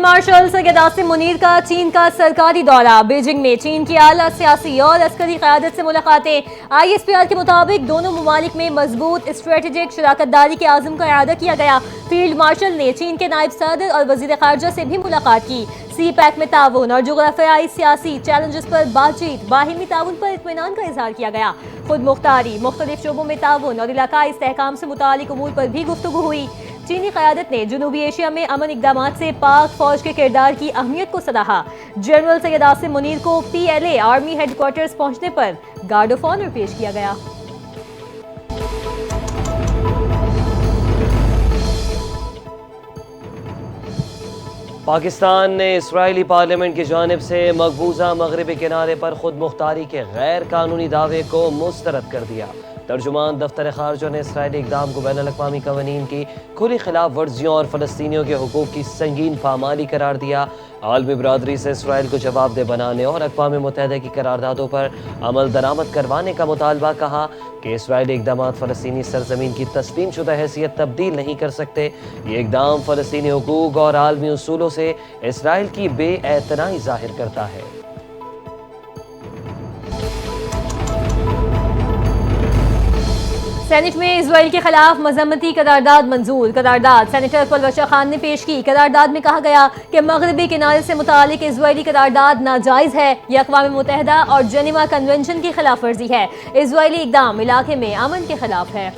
Field marshal Syed Asim Munir का चीन का सरकारी दौरा। बीजिंग में चीन की आला सियासी और अस्करी क़यादत से मुलाकातें। ISPR के मुताबिक दोनों ममालिक में मजबूत स्ट्रेटेजिक शराकतदारी के आज़म का इआदा किया गया। फील्ड मार्शल ने चीन के नायब सदर और वज़ीर ख़ारजा से भी मुलाकात की। CPEC में ताउन और जुग़राफ़ियाई सियासी चैलेंजेस पर बातचीत। बाहिमी ताउन पर इत्मीनान का इज़हार किया गया। खुद मुख्तारी, मुख्तलिफ शोबों में ताउन और इलाकाई इस्तेहकाम से मुतालिक उमूर पर भी गुफ्तगू हुई। चीनी क़यादत ने जनूबी एशिया में अमन इक़दामात से पाक फ़ौज के किरदार की अहमियत को सराहा। जनरल सैयद आसिम मुनीर को PLA आर्मी हेडक्वार्टर्स पहुंचने पर गार्ड ऑफ ऑनर पेश किया गया। पाकिस्तान ने इसराइली पार्लियामेंट की जानिब से मकबूजा मगरबी किनारे पर खुद मुख्तारी के गैर कानूनी दावे को मुस्तरद कर दिया। तर्जुमान दफ्तर खारजा ने इसराइली इक़दाम को बैनुल-अक़वामी क़वानीन की खुली खिलाफ वर्जियों और फ़लस्तीनियों के हुकूक़ की संगीन पामाली करार दिया। आलमी बरादरी से इसराइल को जवाबदेह बनाने और अक़वाम मुत्तहिदा की करारदादों पर अमल दरामद करवाने का मुतालबा। कहा कि इसराइली इक़दामात फ़लस्तीनी सरज़मीन की तस्लीम शुदा हैसियत तब्दील नहीं कर सकते। ये इक़दाम फ़लस्तीनी हुकूक़ और आलमी उसूलों से इसराइल की बेएतनाई ज़ाहिर करता है। सेनेट में इजराइल के खिलाफ मजम्मती करारदाद मंजूर। करारदाद सेनेटर पलवशा खान ने पेश की। करारदाद में कहा गया कि मगरबी किनारे से मुतालिक इजराइली करारदाद नाजायज़ है। यह अक़वाम मुत्तहिदा और जेनेवा कन्वेंशन की खिलाफ वर्जी है। इजराइली इक़दाम इलाके में अमन के खिलाफ है।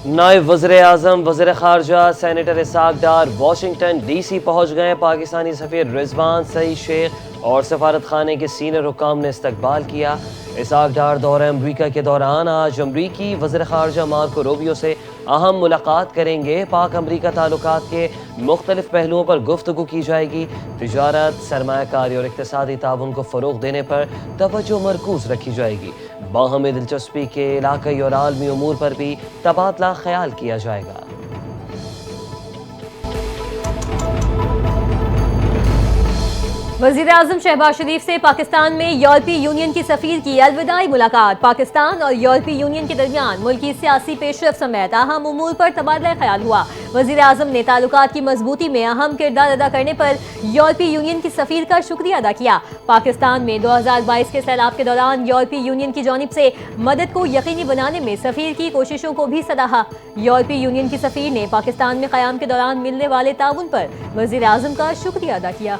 नायब वज़ीर आज़म वज़ीर ख़ारजा सेनेटर इसाक डार वाशिंगटन DC पहुँच गए। पाकिस्तानी सफ़ीर रिजवान सईद शेख और सफारत खाने के सीनियर हुक्काम ने इस्तकबाल किया। इसाक डार दौरे अमरीका के दौरान आज अमरीकी वज़ीर ख़ारजा मार्को रूबियो से अहम मुलाकात करेंगे। पाक अमरीका ताल्लुकात के मुख्तलिफ पहलुओं पर गुफ्तगू की जाएगी। तिजारत, सरमायाकारी और इक़्तिसादी ताउन को फ़रोग़ देने पर तवज्जो मरकूज़ रखी जाएगी। बाहमी दिलचस्पी के इलाक़ाई और आलमी उमूर पर भी तबादला ख्याल किया जाएगा। वज़ीर आज़म शहबाज शरीफ से पाकिस्तान में यूरोपीय यूनियन की सफ़ीर की अलविदाई मुलाकात। पाकिस्तान और यूरोपीय यूनियन के दरमियान मुल्की सियासी पेशरफ़्त समेत अहम उमूर पर तबादला ख्याल हुआ। वज़ीर आज़म ने ताल्लुकात की मजबूती में अहम किरदार अदा करने पर यूरोपीय यूनियन की सफ़ीर का शुक्रिया अदा किया। पाकिस्तान में 2022 के सैलाब के दौरान यूरोपीय यूनियन की जानिब से मदद को यकीनी बनाने में सफ़ीर की कोशिशों को भी सराहा। यूरोपीय यूनियन की सफ़ीर ने पाकिस्तान में क़याम के दौरान मिलने वाले ताउन पर वज़ीर आज़म का शुक्रिया अदा किया।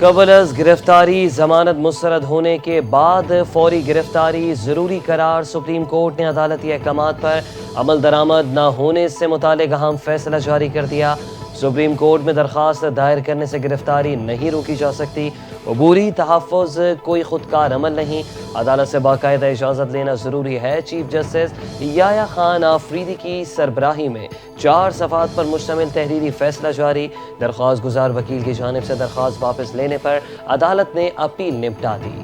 कबल अज़ गिरफ्तारी जमानत मुस्तरद होने के बाद फौरी गिरफ्तारी ज़रूरी करार। सुप्रीम कोर्ट ने अदालती अहकामात पर अमल दरामद न होने से मुतालिक अहम फैसला जारी कर दिया। सुप्रीम कोर्ट में दरख्वास्त दायर करने से गिरफ्तारी नहीं रोकी जा सकती। अबूरी तहफ़्फ़ुज़ कोई खुदकार अमल नहीं। अदालत से बाकायदा इजाज़त लेना ज़रूरी है। चीफ जस्टिस याया खान आफरीदी की सरबराही में 4 सफ़ात पर मुश्तमिल तहरीरी फैसला जारी। दरख्वास्त गुजार वकील की जानिब से दरख्वास्त वापस लेने पर अदालत ने अपील निपटा दी।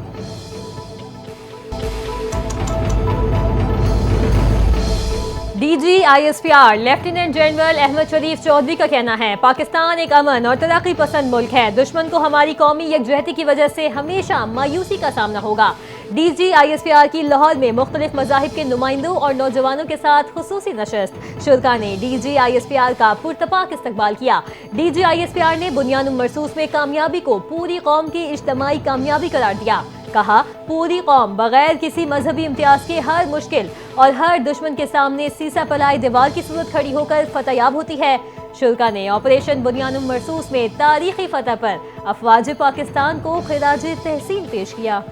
DG ISPR lieutenant general Ahmed Sharif Chaudhry का कहना है, पाकिस्तान एक अमन और तरक्की पसंद मुल्क है। दुश्मन को हमारी कौमी यकजहती की वजह से हमेशा मायूसी का सामना होगा। DG ISPR की लाहौर में मुख्तलिफ मज़ाहिब के नुमाइंदों और नौजवानों के साथ खुसूसी नशस्त। शुरका ने DG ISPR का पुरतपाक इस्तकबाल किया। DG ISPR ने बुनियानुल मरसूस में कामयाबी को पूरी कौम की इज्तमाई कामयाबी करार दिया। कहा, पूरी कौम बगैर किसी मजहबी इम्तियाज के हर मुश्किल और हर दुश्मन के सामने सीसा पलाई दीवार की सूरत खड़ी होकर फतहयाब होती है। शुरका ने ऑपरेशन बुनियानुल मरसूस में तारीखी फतह पर अफवाज पाकिस्तान को खिराज तहसीन पेश किया।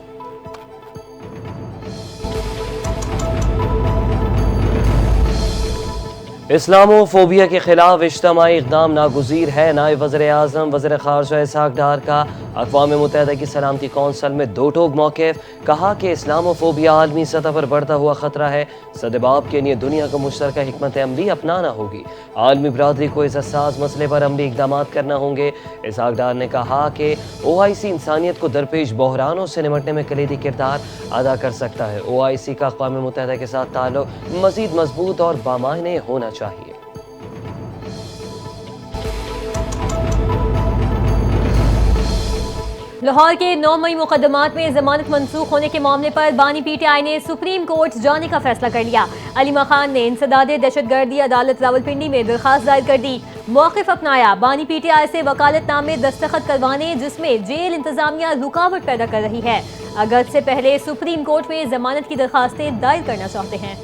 इस्लामोफोबिया के खिलाफ इज्तमाई इक़दाम नागुज़ीर है। नायब वज़ीर आज़म वज़ीर ख़ारजा इसाक डार का अक़वाम मुत्तहिदा की सलामती कौंसल में दो टोक मौक़िफ़। कहा कि इस्लामोफोबिया आलमी सतह पर बढ़ता हुआ ख़तरा है। सदबाब के लिए दुनिया को मुश्तरका हिकमत अमली अपनाना होगी। आलमी बरादरी को इस हसास मसले पर अमली इक़दाम करना होंगे। इसाक डार ने कहा कि OIC इंसानियत को दरपेश बहरानों से निमटने में कलीदी किरदार अदा कर सकता है। OIC का अक़वाम मुत्तहिदा के साथ ताल्लुक़ मज़ीद मजबूत और बामायने होना चाहिए। लाहौर के 9 मई मुकदमात में जमानत मंसूख होने के मामले पर बानी पीटीआई ने सुप्रीम कोर्ट जाने का फैसला कर लिया। अलीमा खान ने इंसदाद दहशतगर्दी अदालत रावलपिंडी में दरखास्त दायर कर दी। मौक़िफ़ अपनाया, बानी पीटीआई से वकालतनामे दस्तखत करवाने जिसमें जेल इंतजामिया रुकावट पैदा कर रही है। अगस्त से पहले सुप्रीम कोर्ट में जमानत की दरखास्तें दायर करना चाहते हैं।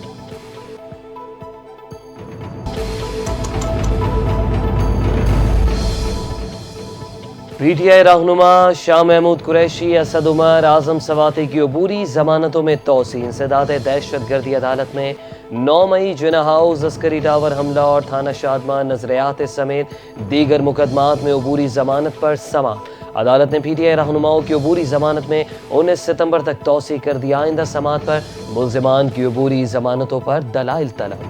पीटीआई रहनुमा शाह महमूद कुरैशी, असद उमर, आजम सवाती की अबूरी जमानतों में तोसी। इंसदाद दहशतगर्दी अदालत में 9 मई जिना हाउस, अस्करी टावर हमला और थाना शादमान नजरियात समेत दीगर मुकदमात में अबूरी जमानत पर समा। अदालत ने पीटीआई रहनुमाओं की अबूरी जमानत में 19 सितंबर तक तोसी कर दिया। आइंदा समात पर मुल्जिमान की अबूरी जमानतों पर दलाइल तलब।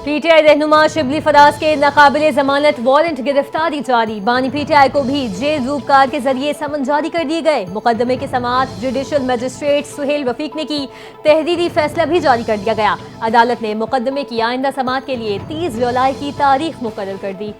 पीटीआई रहनुमा शिबली फराज के नाकाबिले जमानत वारंट गिरफ्तारी जारी। बानी पीटीआई को भी जेल रूपकार के जरिए समन जारी कर दिए गए। मुकदमे की समाअत जुडिशल मजिस्ट्रेट सुहेल रफीक ने की। तहरीरी फैसला भी जारी कर दिया गया। अदालत ने मुकदमे की आइंदा समाअत के लिए 30 जुलाई की तारीख मुकर्रर कर दी।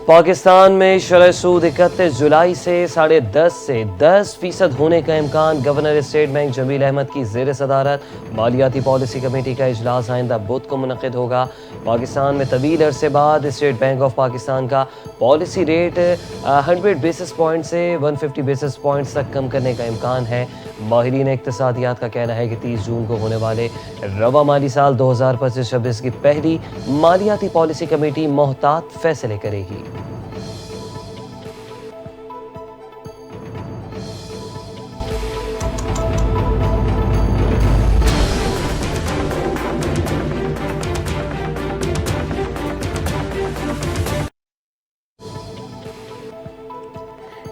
पाकिस्तान में शरह सूद 31 जुलाई से 10.5 से 10% होने का इम्कान। Governor State Bank Jameel Ahmed की ज़ेर सदारत मालियाती पॉलिसी कमेटी का इजलास आइंदा बुध को मुनक़िद होगा। पाकिस्तान में तवील अरसे बाद स्टेट बैंक ऑफ पाकिस्तान का पॉलिसी रेट 100 बेसिस पॉइंट से 150 बेसिस पॉइंट्स तक कम करने का इम्कान है। माहिरीन इक़्तिसादियात का कहना है कि 30 जून को होने वाले रवा माली साल 2025-26 की पहली मालियाती पॉलिसी कमेटी मोहतात फैसले करेगी।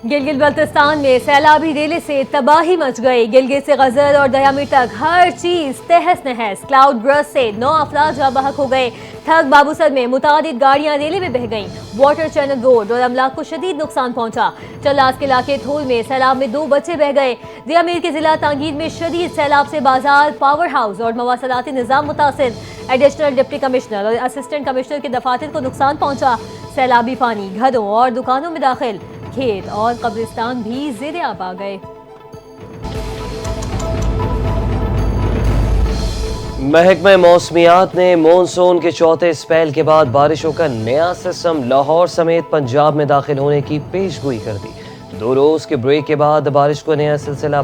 गिलगित बल्तिस्तान में सैलाबी रेले से तबाही मच गई। गिलगित से गजर और दयामी तक हर चीज तहस नहस। क्लाउड ब्रस्ट से 9 अफराद जहाँ बहक हो गए। थक बाबूसर में मुतादिद गाड़ियां रेले में बह गईं। वाटर चैनल रोड और अमलाक को शदीद नुकसान पहुंचा। चल्लास के इलाके थोल में सैलाब में 2 बच्चे बह गए। दियामीर के जिला तांगीर में शदीद सैलाब से बाजार, पावर हाउस और मवासलाती निज़ाम मुतासिर। एडिशनल डिप्टी कमिश्नर और असिस्टेंट कमिश्नर के दफातर को नुकसान पहुंचा। सैलाबी पानी घरों और दुकानों में दाखिल। खेत और कब्रिस्तान भी ज़ेरे आब आ गए। महकमा मौसमियात ने मॉनसून के चौथे स्पेल के बाद बारिशों का नया सिस्टम लाहौर समेत पंजाब में दाखिल होने की पेशगोई कर दी। 2 रोज के ब्रेक के बाद बारिश को नया सिलसिला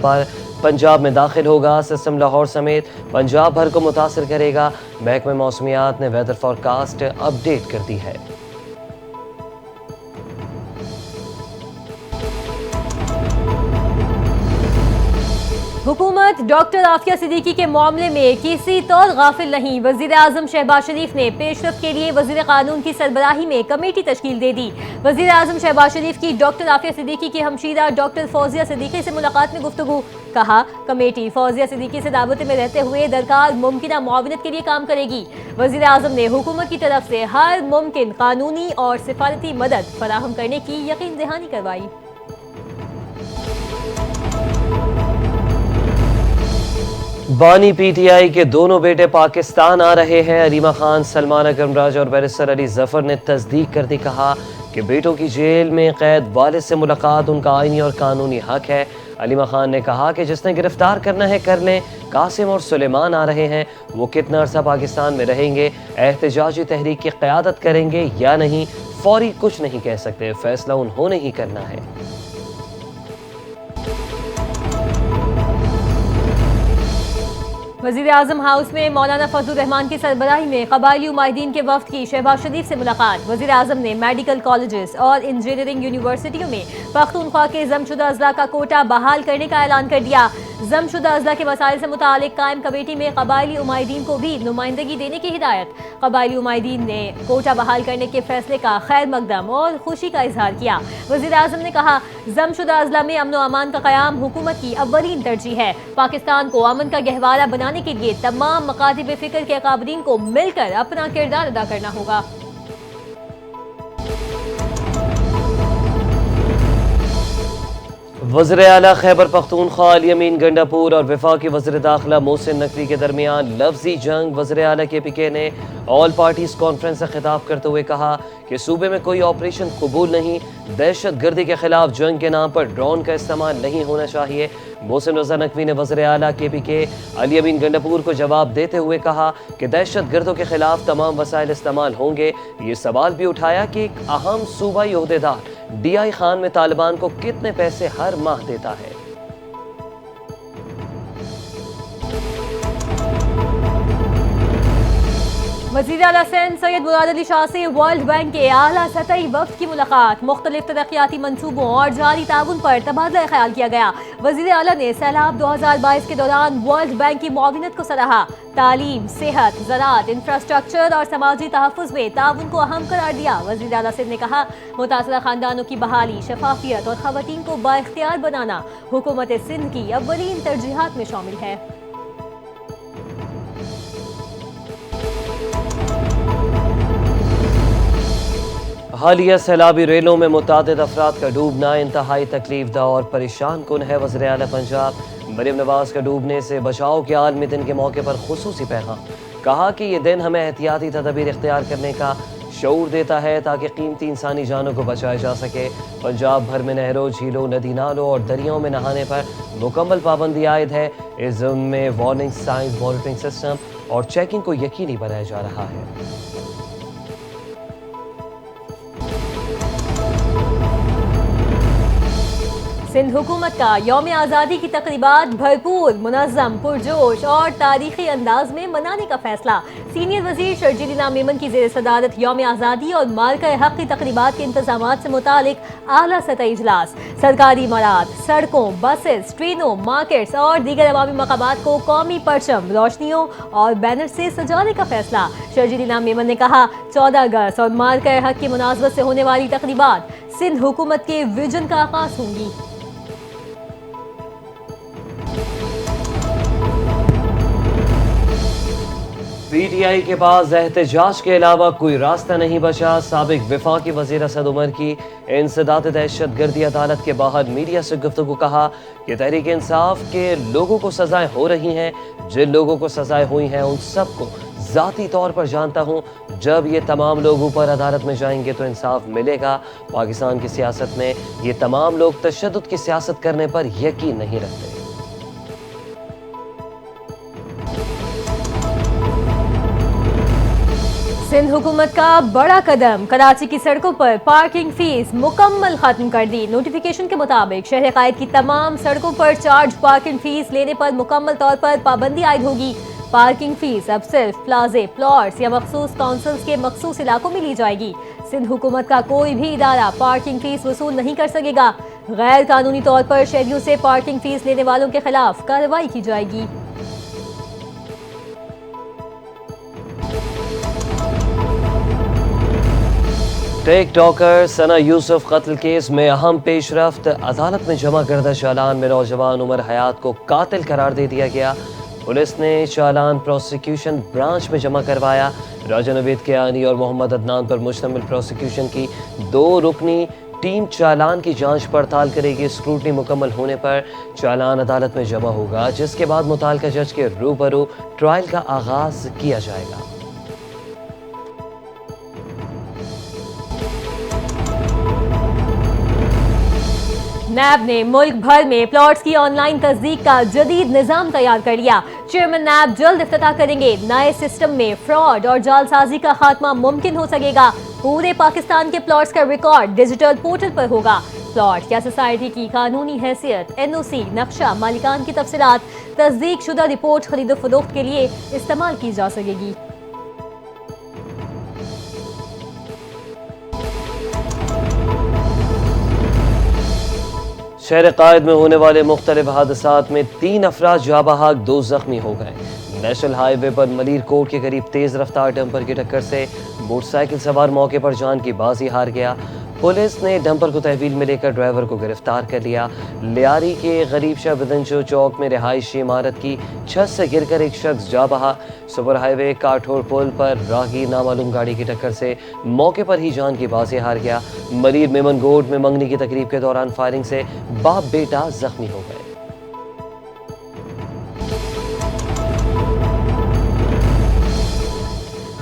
पंजाब में दाखिल होगा। सिस्टम लाहौर समेत पंजाब भर को मुतासर करेगा। महकमा मौसमियात ने वेदर फोरकास्ट अपडेट कर दी है। हुकूमत डॉक्टर आफिया सिद्दीकी के मामले में किसी तौर गाफिल नहीं। वजीर आजम शहबाज शरीफ ने पेशरफ के लिए वजीर कानून की सरबराही में कमेटी तश्कील दे दी। वजीर आजम शहबाज शरीफ की डॉक्टर आफिया सिद्दीकी की हमशीरा डॉक्टर फौजिया सिद्दीकी से मुलाकात में गुफ्तगू। कहा, कमेटी फौजिया सिद्दीकी से दावत में रहते हुए दरकार मुमकिन मुआवनत के लिए काम करेगी। वजीर आजम ने हुकूमत की तरफ से हर मुमकिन कानूनी और सिफारती मदद फराहम करने की यकीन दहानी करवाई। बानी पीटीआई के दोनों बेटे पाकिस्तान आ रहे हैं। अलीमा खान, सलमान अकरमराज और बैरिस्टर अली जफर ने तस्दीक कर दी। कहा कि बेटों की जेल में कैद वालिद से मुलाकात उनका आईनी और कानूनी हक है। अलीमा खान ने कहा कि जिसने गिरफ्तार करना है कर लें। कासिम और सुलेमान आ रहे हैं, वो कितना अरसा पाकिस्तान में रहेंगे, एहतजाजी तहरीक की क़यादत करेंगे या नहीं, फौरी कुछ नहीं कह सकते, फैसला उन्होंने ही करना है। वज़ीर आज़म हाउस में मौलाना फजलुर रहमान की सरबराही में क़बायली उमाइदीन के वफ़द की शहबाज शरीफ से मुलाकात। वज़ीर आज़म ने मेडिकल कॉलेजेस और इंजीनियरिंग यूनिवर्सिटियों में पख्तूनख्वा के ज़मशुदा अज़ला का कोटा बहाल करने का ऐलान कर दिया। ज़मशुदा अज़ला के मसाइल से मुतालिक कायम कमेटी में क़बायली उमाइदीन को भी नुमाइंदगी देने की हिदायत। क़बायली उमाइदीन ने कोटा बहाल करने के फैसले का खैर मकदम और खुशी का इजहार किया। वज़ीर आज़म ने कहा, ज़मशुदा अज़ला में अमन व अमान का क़याम हुकूमत की अव्वलीन तरजीह है। पाकिस्तान को अमन का गहवारा बनाने के लिए तमाम मकातिब फ़िक्र के अकाबरीन को मिलकर अपना किरदार अदा करना होगा। وزیر اعلیٰ خیبر پختونخوا الیمین گنڈاپور اور وفاقی وزیر داخلہ محسن نقوی کے درمیان لفظی جنگ۔ وزیر اعلیٰ کے پی کے نے آل پارٹیز کانفرنس سے خطاب کرتے ہوئے کہا کہ صوبے میں کوئی آپریشن قبول نہیں، دہشت گردی کے خلاف جنگ کے نام پر ڈرون کا استعمال نہیں ہونا چاہیے۔ محسن رضا نقوی نے وزیر اعلیٰ کے پی کے الیمین گنڈاپور کو جواب دیتے ہوئے کہا کہ دہشت گردوں کے خلاف تمام وسائل استعمال ہوں گے۔ یہ سوال بھی اٹھایا کہ ایک اہم صوبائی عہدیدار ڈی آئی خان میں طالبان کو کتنے پیسے ہر ماہ دیتا ہے۔ وزیر اعلیٰ سندھ سید مراد علی شاہ سے ورلڈ بینک کے اعلیٰ سطحی وفد کی ملاقات، مختلف ترقیاتی منصوبوں اور جاری تعاون پر تبادلہ خیال کیا گیا۔ وزیر اعلیٰ نے سیلاب 2022 کے دوران ورلڈ بینک کی معاونت کو سراہا، تعلیم، صحت، زراعت، انفراسٹرکچر اور سماجی تحفظ میں تعاون کو اہم قرار دیا۔ وزیر اعلیٰ سندھ نے کہا متاثرہ خاندانوں کی بحالی، شفافیت اور خواتین کو بااختیار بنانا حکومت سندھ کی اولین ترجیحات میں شامل ہے۔ حالیہ سیلابی ریلوں میں متعدد افراد کا ڈوبنا انتہائی تکلیف دہ اور پریشان کن ہے۔ وزیر اعلیٰ پنجاب مریم نواز کا ڈوبنے سے بچاؤ کے عالمی دن کے موقع پر خصوصی پیغام، کہا کہ یہ دن ہمیں احتیاطی تدابیر اختیار کرنے کا شعور دیتا ہے تاکہ قیمتی انسانی جانوں کو بچایا جا سکے۔ پنجاب بھر میں نہروں، جھیلوں، ندی نالوں اور دریاؤں میں نہانے پر مکمل پابندی عائد ہے۔ اس ضمن میں وارننگ سائنز، مانیٹرنگ سسٹم اور چیکنگ کو یقینی بنایا جا رہا ہے۔ سندھ حکومت کا یوم آزادی کی تقریبات بھرپور، منظم، پرجوش اور تاریخی انداز میں منانے کا فیصلہ۔ سینئر وزیر شرجیل انعام میمن کی زیر صدارت یوم آزادی اور مارکہ حق کی تقریبات کے انتظامات سے متعلق اعلیٰ سطحی اجلاس۔ سرکاری عمارات، سڑکوں، بسز، ٹرینوں، مارکیٹس اور دیگر عوامی مقامات کو قومی پرچم، روشنیوں اور بینر سے سجانے کا فیصلہ۔ شرجیل انعام میمن نے کہا 14 اگست اور مارکہ حق کی مناسبت سے ہونے والی تقریبات سندھ حکومت کے ویژن کا آغاز ہوں گی۔ پی ٹی آئی کے پاس احتجاج کے علاوہ کوئی راستہ نہیں بچا۔ سابق وفاقی وزیر اسد عمر کی انسداد دہشت گردی عدالت کے باہر میڈیا سے گفتگو، کہا کہ تحریک انصاف کے لوگوں کو سزائیں ہو رہی ہیں، جن لوگوں کو سزائیں ہوئی ہیں ان سب کو ذاتی طور پر جانتا ہوں۔ جب یہ تمام لوگ اوپر عدالت میں جائیں گے تو انصاف ملے گا۔ پاکستان کی سیاست میں یہ تمام لوگ تشدد کی سیاست کرنے پر یقین نہیں رکھتے۔ سندھ حکومت کا بڑا قدم، کراچی کی سڑکوں پر پارکنگ فیس مکمل ختم کر دی۔ نوٹیفیکیشن کے مطابق شہر قائد کی تمام سڑکوں پر چارج پارکنگ فیس لینے پر مکمل طور پر پابندی عائد ہوگی۔ پارکنگ فیس اب صرف پلازے، پلاٹس یا مخصوص کونسلز کے مخصوص علاقوں میں لی جائے گی۔ سندھ حکومت کا کوئی بھی ادارہ پارکنگ فیس وصول نہیں کر سکے گا۔ غیر قانونی طور پر شہریوں سے پارکنگ فیس لینے والوں کے خلاف کارروائی کی جائے گی۔ ٹیک ٹاکر ثنا یوسف قتل کیس میں اہم پیش رفت، عدالت میں جمع کردہ چالان میں نوجوان عمر حیات کو قاتل قرار دے دیا گیا۔ پولیس نے چالان پروسیکیوشن برانچ میں جمع کروایا۔ راجہ نوید کیانی اور محمد عدنان پر مشتمل پروسیکیوشن کی 2 رکنی ٹیم چالان کی جانچ پڑتال کرے گی۔ اسکروٹنی مکمل ہونے پر چالان عدالت میں جمع ہوگا، جس کے بعد متعلقہ جج کے روبرو ٹرائل کا آغاز کیا جائے گا۔ نیب نے ملک بھر میں پلاٹس کی آن لائن تصدیق کا جدید نظام تیار کر لیا۔ چیئرمین نیب جلد افتتاح کریں گے۔ نئے سسٹم میں فراڈ اور جعل سازی کا خاتمہ ممکن ہو سکے گا۔ پورے پاکستان کے پلاٹس کا ریکارڈ ڈیجیٹل پورٹل پر ہوگا۔ پلاٹ یا سوسائٹی کی قانونی حیثیت، NOC، نقشہ، مالکان کی تفصیلات، تصدیق شدہ رپورٹ خرید و فروخت کے لیے استعمال کی جا سکے گی۔ شہر قائد میں ہونے والے مختلف حادثات میں 3 افراد جاں بحق، 2 زخمی ہو گئے۔ نیشنل ہائی وے پر ملیر کوٹ کے قریب تیز رفتار ڈمپر کی ٹکر سے موٹر سائیکل سوار موقع پر جان کی بازی ہار گیا۔ पुलिस ने डंपर को तहवील में लेकर ड्राइवर को गिरफ्तार कर लिया। लियारी के गरीब शाह बदनचो चौक में रिहायशी इमारत की छत से गिरकर एक शख्स जा बहा। सुपर हाईवे काठोर पुल पर राहगीर नामालूम गाड़ी की टक्कर से मौके पर ही जान की बाजी हार गया। मलिर मेमनगोड में मंगनी की तकरीब के दौरान फायरिंग से बाप बेटा जख्मी हो गए।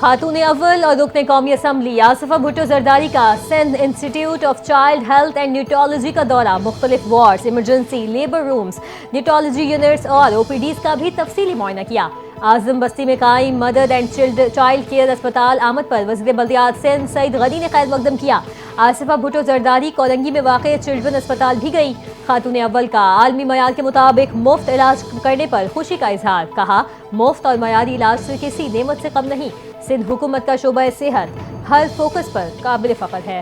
खातून अव्वल और रुकन कौमी असम्बली आसिफा भुट्टो जरदारी का Sindh institute of child health and neonatology का दौरा, मुख्तलिफ wards, emergency, labour rooms, neonatology units और ओपीडीज का भी तफसीली मुआयना किया। आजम बस्ती में कायम मदर एंड चाइल्ड केयर अस्पताल आमद पर वज़ीर बल्दियात सिंध सईद गनी ने खैर मकदम किया। आसिफा भुट्टो जरदारी कोलंगी में वाक़ चिल्ड्रन अस्पताल भी गई। खातून अव्वल का आलमी मयार के मुताबिक मुफ्त इलाज करने पर खुशी का इजहार, कहा मुफ्त और मयारी इलाज से किसी नेमत से कम नहीं। सिंध हुकूमत का शोबा सेहत हर फोकस पर काबिल फख्र है।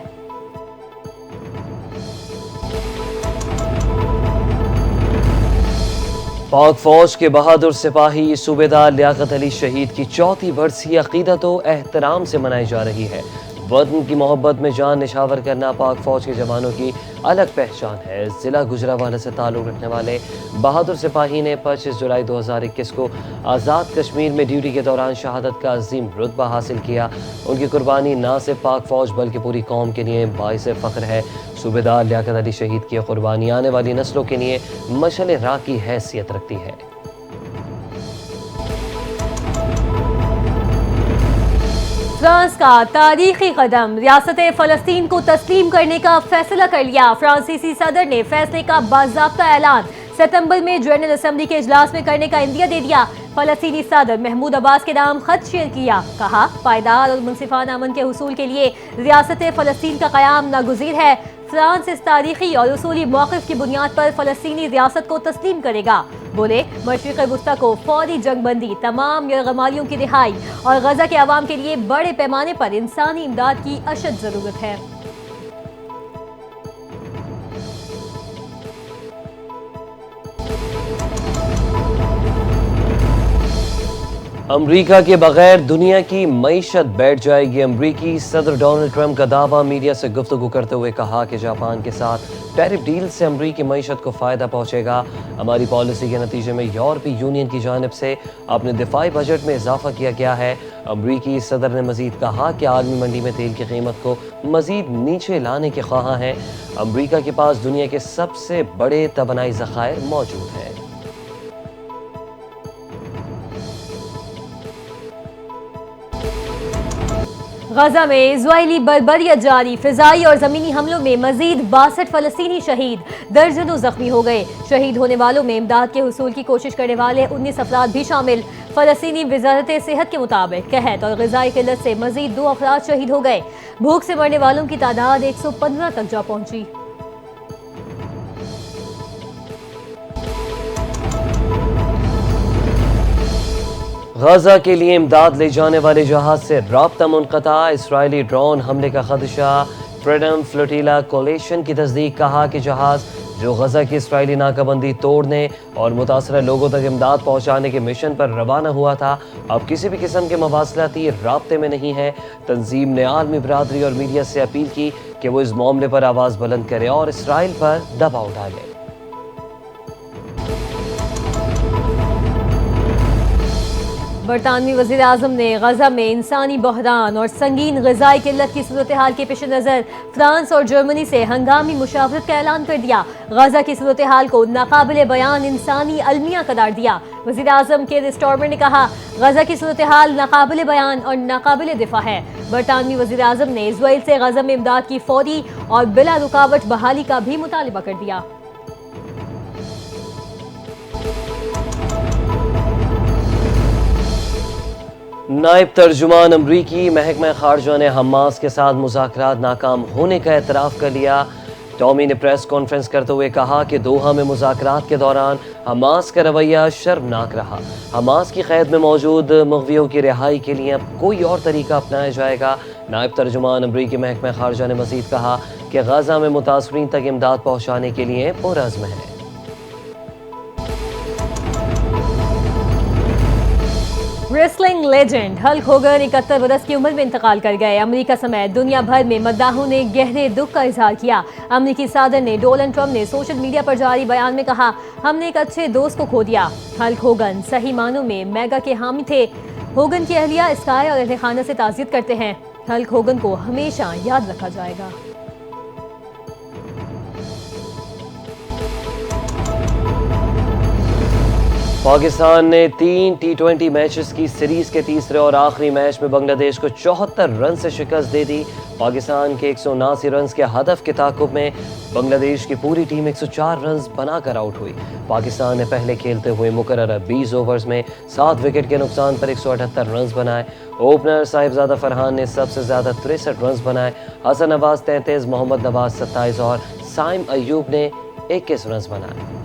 पाक फौज के बहादुर सिपाही सूबेदार लियाकत अली शहीद की चौथी बरसी अकीदत व एहतराम से मनाई जा रही है। वतन की मोहब्बत में जान निछावर करना पाक फौज के जवानों की अलग पहचान है। जिला गुजरावाला से ताल्लुक़ रखने वाले बहादुर सिपाही ने 25 जुलाई 2021 को आज़ाद कश्मीर में ड्यूटी के दौरान शहादत का अजीम रुतबा हासिल किया। उनकी कुर्बानी ना सिर्फ पाक फौज बल्कि पूरी कौम के लिए बाइस फ़ख्र है। सूबेदार लियाकत अली शहीद की कुर्बानी आने वाली नस्लों के लिए मशअल राह की हैसियत रखती है। फ्रांस का तारीखी कदम, रियासत फ़लस्तीन को तस्लीम करने का फैसला कर लिया। फ्रांसीसी सदर ने फैसले का बाज़ाब्ता ऐलान सितंबर में जनरल असेंबली के इजलास में करने का इंदिया दे दिया। फ़लस्तीनी सदर महमूद अब्बास के नाम खत शेयर किया, कहा पायदार और मुनसिफाना अमन के हुसूल के लिए रियासत फ़लस्तीन का क़याम नागुज़ीर है। फ्रांस इस तारीखी और उसूली मौक़िफ़ की बुनियाद पर फ़लस्तीनी रियासत को तस्लीम करेगा। बोले मशरिक़ वुस्ता को फौरी जंगबंदी, तमाम यरगमालियों की रिहाई और गजा के अवाम के लिए बड़े पैमाने पर इंसानी इमदाद की अशद ज़रूरत है। अमरीका के बगैर दुनिया की मईशत बैठ जाएगी। अमरीकी सदर डोनाल्ड ट्रंप का दावा, मीडिया से गुफ्तगू करते हुए कहा कि जापान के साथ टैरिफ डील से अमरीकी मईशत को फ़ायदा पहुंचेगा। हमारी पॉलिसी के नतीजे में यूरोपीय यूनियन की जानिब से अपने दिफाई बजट में इजाफा किया गया है। अमरीकी सदर ने मजीद कहा कि आलमी मंडी में तेल की कीमत को मजीद नीचे लाने के ख्वाह हैं। अमरीका के पास दुनिया के सबसे बड़े तबनाई ज़खायर मौजूद हैं। गजा में इज़राइली बर्बरियत जारी, फ़िज़ाई और ज़मीनी हमलों में मज़ीद 62 फ़लस्तीनी शहीद, दर्जनों ज़ख्मी हो गए। शहीद होने वालों में इमदाद के हुसूल की कोशिश करने वाले 19 अफराद भी शामिल। फ़लस्तीनी वज़ारत सेहत के मुताबिक कहत और ग़िज़ाई किल्लत से मज़ीद 2 अफराद शहीद हो गए। भूख से मरने वालों की तादाद 115 तक जा पहुंची। गजा के लिए इमदाद ले जाने वाले जहाज से राब्ता मुनक़ता, इसराइली ड्रोन हमले का खदशा। फ्रीडम फ्लोटिला कोलेशन की तस्दीक, कहा कि जहाज जो गजा की इसराइली नाकाबंदी तोड़ने और मुतासरा लोगों तक इमदाद पहुँचाने के मिशन पर रवाना हुआ था, अब किसी भी किस्म के मवासलाती राब्ते में नहीं है। तंजीम ने आलमी बरादरी और मीडिया से अपील की कि वो इस मामले पर आवाज़ बुलंद करे और इसराइल पर दबाव डाले। बरतानवी वज़ीर आज़म ने गजा में इंसानी बहरान और संगीन ग़िज़ाई किल्लत की सूरत हाल के पेश नज़र फ्रांस और जर्मनी से हंगामी मुशावरत का ऐलान कर दिया। गजा की सूरत हाल को नाकाबिले बयान इंसानी अलमिया करार दिया। वज़ीर आज़म के स्टॉर्मर ने कहा, गजा की सूरत हाल नाकाबिले बयान और नाकाबिले दिफा है। बरतानवी वज़ीर आज़म ने इज़राइल से गजा में इमदाद की फौरी और बिला रुकावट बहाली का भी मुतालिबा कर दिया। नायब तर्जुमान अमरीकी महकमा खारजा ने हमास के साथ मुज़ाकरात नाकाम होने का एतराफ़ कर लिया। टॉमी ने प्रेस कॉन्फ्रेंस करते हुए कहा कि दोहा में मुज़ाकरात के दौरान हमास का रवैया शर्मनाक रहा। हमास की क़ैद में मौजूद मुग़वियों की रिहाई के लिए अब कोई और तरीका अपनाया जाएगा। नायब तर्जुमान अमरीकी महकमा खारजा ने मज़ीद कहा कि गजा में मुतासरीन तक इमदाद पहुँचाने के लिए पुरअज़्म है। रेसलिंग लेजेंड हल्क होगन 71 बरस की उम्र में इंतकाल कर गए। अमेरिका समेत दुनिया भर में मद्दाहों ने गहरे दुख का इजहार किया। अमेरिकी सदर ने डोनाल्ड ट्रंप ने सोशल मीडिया पर जारी बयान में कहा, हमने एक अच्छे दोस्त को खो दिया। हल्क होगन सही मानों में मेगा के हामी थे। होगन की अहलिया स्काई और अहले खाना से ताज़ियत करते हैं। हल्क होगन को हमेशा याद रखा जाएगा। पाकिस्तान ने 3 T20 मैचेस की सीरीज के तीसरे और आखिरी मैच में बांग्लादेश को 74 रन से शिकस्त दे दी। पाकिस्तान के 179 रन के हदफ के ताक़ुब में बांग्लादेश की पूरी टीम 104 रन बनाकर आउट हुई। पाकिस्तान ने पहले खेलते हुए मुकर्रर 20 ओवर्स में 7 विकेट के नुकसान पर 178 रन बनाए। ओपनर साहिबजादा फरहान ने सबसे ज़्यादा 63 रन बनाए। हसन नवाज 33, मोहम्मद नवाज 27 और साइम अयूब ने 21 रन बनाए।